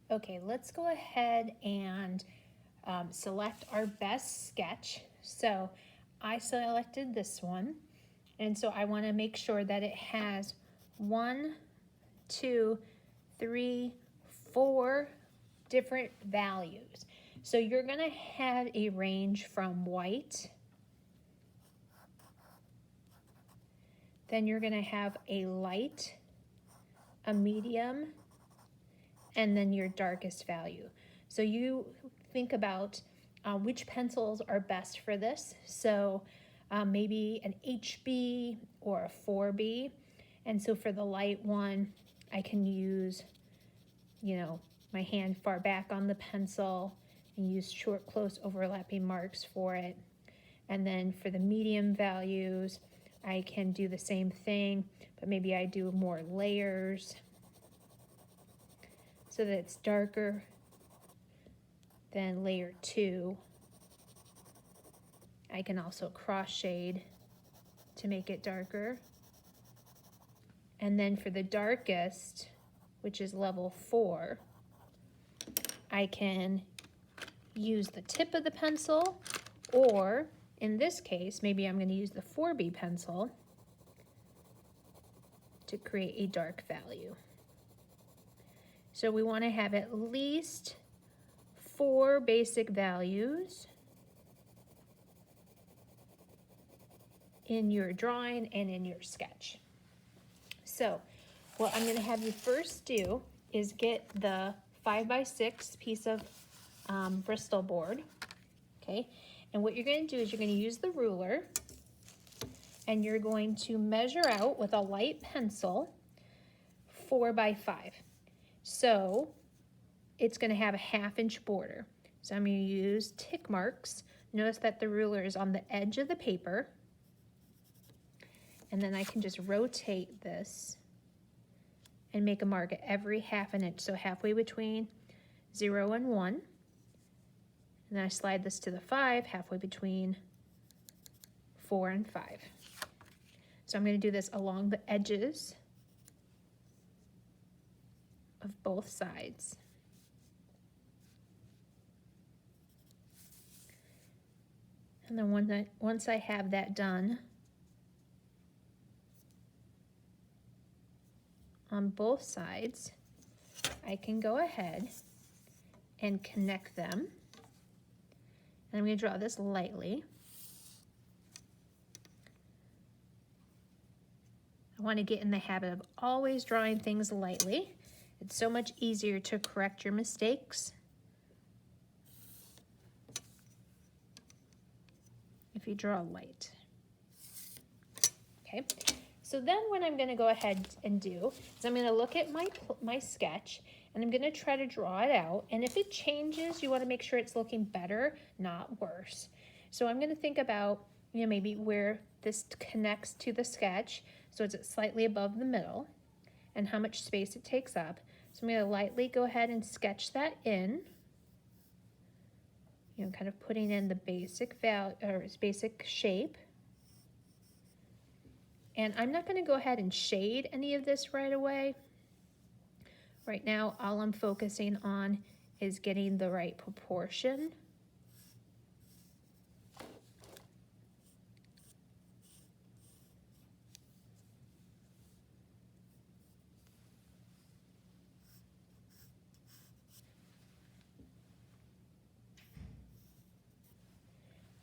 Okay, let's go ahead and select our best sketch. So I selected this one, and so I want to make sure that it has 1, 2, 3, 4 different values. So you're going to have a range from white, then you're going to have a light, a medium, and then your darkest value. So you think about which pencils are best for this. So maybe an HB or a 4B. And so for the light one, I can use, my hand far back on the pencil and use short, close overlapping marks for it. And then for the medium values, I can do the same thing, but maybe I do more layers so that it's darker than layer 2. I can also cross shade to make it darker. And then for the darkest, which is level 4, I can use the tip of the pencil, or in this case, maybe I'm going to use the 4B pencil to create a dark value. So we want to have at least 4 basic values in your drawing and in your sketch. So what I'm going to have you first do is get the 5x6 piece of Bristol board, okay? And what you're going to do is you're going to use the ruler, and you're going to measure out with a light pencil 4 by 5. So it's going to have a 1/2 inch border. So I'm going to use tick marks. Notice that the ruler is on the edge of the paper. And then I can just rotate this and make a mark at every 1/2 inch. So halfway between 0 and 1. And then I slide this to the 5, halfway between 4 and 5. So I'm going to do this along the edges of both sides. And then once I have that done on both sides, I can go ahead and connect them. And I'm going to draw this lightly. I want to get in the habit of always drawing things lightly. It's so much easier to correct your mistakes if you draw light. Okay, so then what I'm going to go ahead and do is I'm going to look at my sketch, and I'm going to try to draw it out. And if it changes, you want to make sure it's looking better, not worse. So I'm going to think about, maybe where this connects to the sketch. So it's slightly above the middle, and how much space it takes up. So I'm going to lightly go ahead and sketch that in. Kind of putting in the basic value or basic shape. And I'm not going to go ahead and shade any of this right away. Right now, all I'm focusing on is getting the right proportion.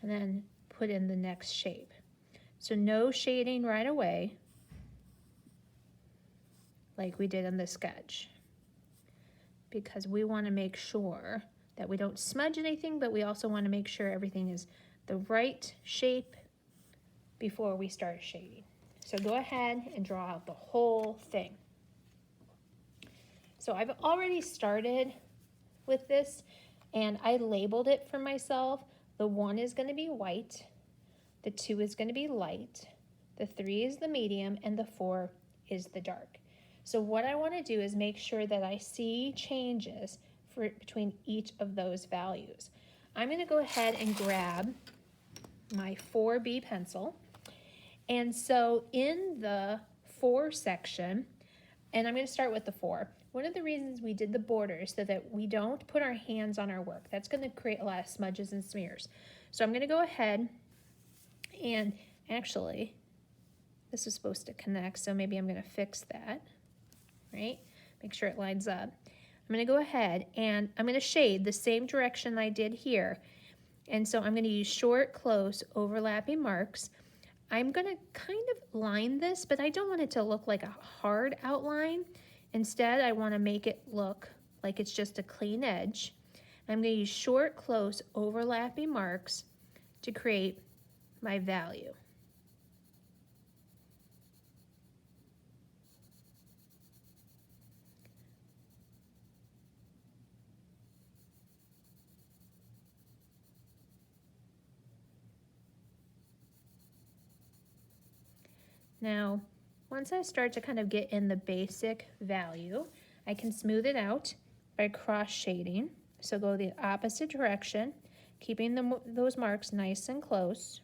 And then put in the next shape. So no shading right away, like we did in the sketch, because we want to make sure that we don't smudge anything, but we also want to make sure everything is the right shape before we start shading. So go ahead and draw out the whole thing. So I've already started with this, and I labeled it for myself. The 1 is going to be white, the 2 is going to be light, the 3 is the medium, and the 4 is the dark. So what I want to do is make sure that I see changes between each of those values. I'm going to go ahead and grab my 4B pencil. And so in the 4 section, and I'm going to start with the 4. One of the reasons we did the borders so that we don't put our hands on our work. That's going to create a lot of smudges and smears. So I'm going to go ahead and actually, this is supposed to connect, so maybe I'm going to fix that, right? Make sure it lines up. I'm going to go ahead and I'm going to shade the same direction I did here. And so I'm going to use short, close, overlapping marks. I'm going to kind of line this, but I don't want it to look like a hard outline. Instead, I want to make it look like it's just a clean edge. I'm going to use short, close, overlapping marks to create my value. Now, once I start to kind of get in the basic value, I can smooth it out by cross shading. So go the opposite direction, keeping those marks nice and close.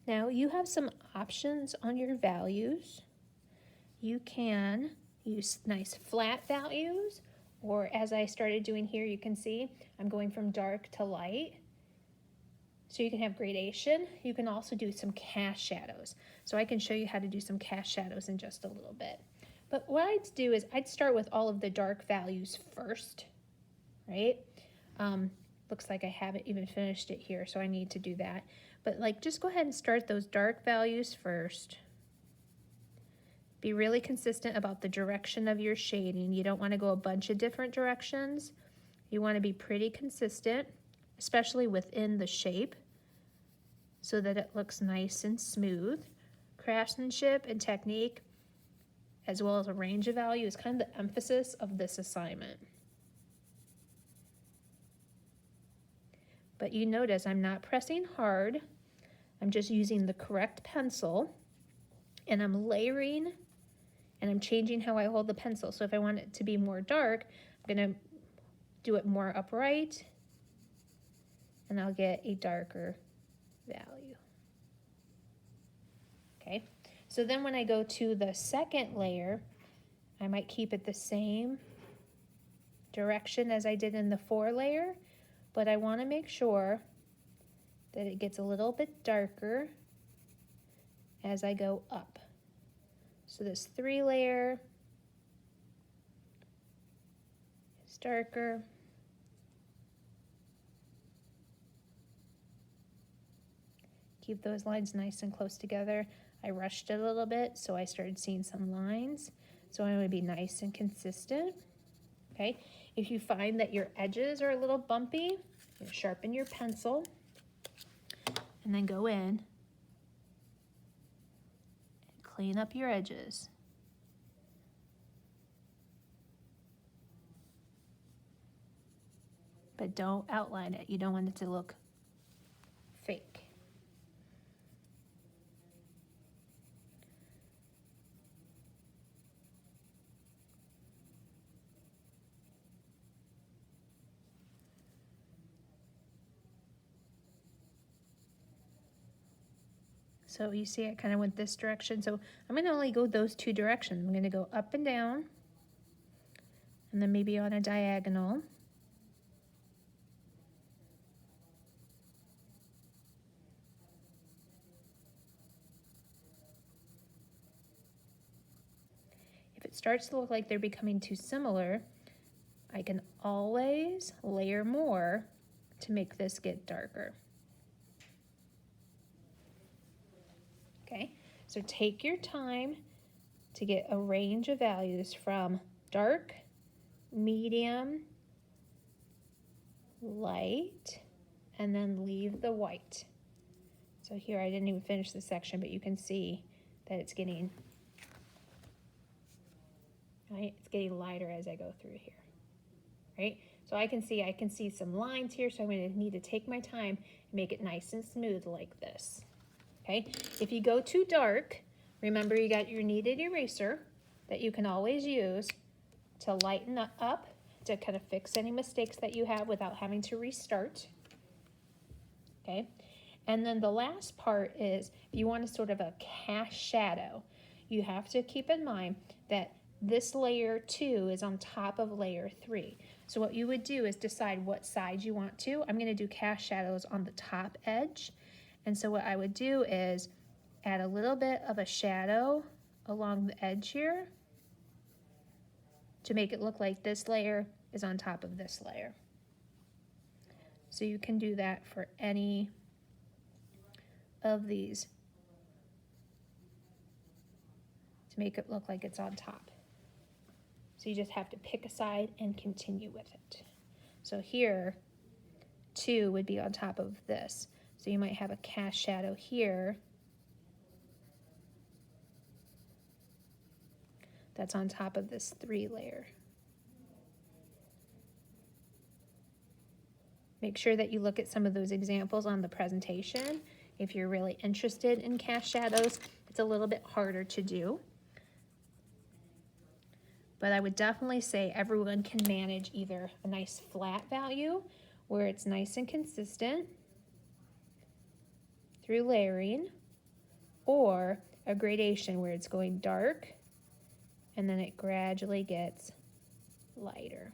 Now you have some options on your values. You can use nice flat values, or as I started doing here, you can see I'm going from dark to light. So you can have gradation. You can also do some cast shadows. So I can show you how to do some cast shadows in just a little bit. But what I'd do is I'd start with all of the dark values first, right? Looks like I haven't even finished it here, so I need to do that. But like, just go ahead and start those dark values first. Be really consistent about the direction of your shading. You don't want to go a bunch of different directions. You want to be pretty consistent, especially within the shape, so that it looks nice and smooth. Craftsmanship and technique, as well as a range of value, is kind of the emphasis of this assignment. But you notice I'm not pressing hard. I'm just using the correct pencil, and I'm layering, and I'm changing how I hold the pencil. So if I want it to be more dark, I'm gonna do it more upright, and I'll get a darker value. Okay, so then when I go to the second layer, I might keep it the same direction as I did in the 4 layer, but I want to make sure that it gets a little bit darker as I go up. So this 3 layer is darker. Keep those lines nice and close together. I rushed it a little bit, so I started seeing some lines. So I want to be nice and consistent. Okay, if you find that your edges are a little bumpy, you sharpen your pencil and then go in and clean up your edges. But don't outline it. You don't want it to look fake. So you see I kind of went this direction. So I'm going to only go those 2 directions. I'm going to go up and down, and then maybe on a diagonal. If it starts to look like they're becoming too similar, I can always layer more to make this get darker. Okay, so take your time to get a range of values from dark, medium, light, and then leave the white. So here I didn't even finish this section, but you can see that it's getting, right? It's getting lighter as I go through here, right? So I can see some lines here, so I'm going to need to take my time and make it nice and smooth like this. Okay, if you go too dark, remember you got your kneaded eraser that you can always use to lighten up, to kind of fix any mistakes that you have without having to restart. Okay, And then the last part is if you want a sort of a cast shadow, you have to keep in mind that this layer 2 is on top of layer 3. So what you would do is decide what side you want to. I'm going to do cast shadows on the top edge. And so what I would do is add a little bit of a shadow along the edge here to make it look like this layer is on top of this layer. So you can do that for any of these to make it look like it's on top. So you just have to pick a side and continue with it. So here, 2 would be on top of this. So you might have a cast shadow here that's on top of this 3 layer. Make sure that you look at some of those examples on the presentation. If you're really interested in cast shadows, it's a little bit harder to do. But I would definitely say everyone can manage either a nice flat value where it's nice and consistent through layering, or a gradation where it's going dark and then it gradually gets lighter.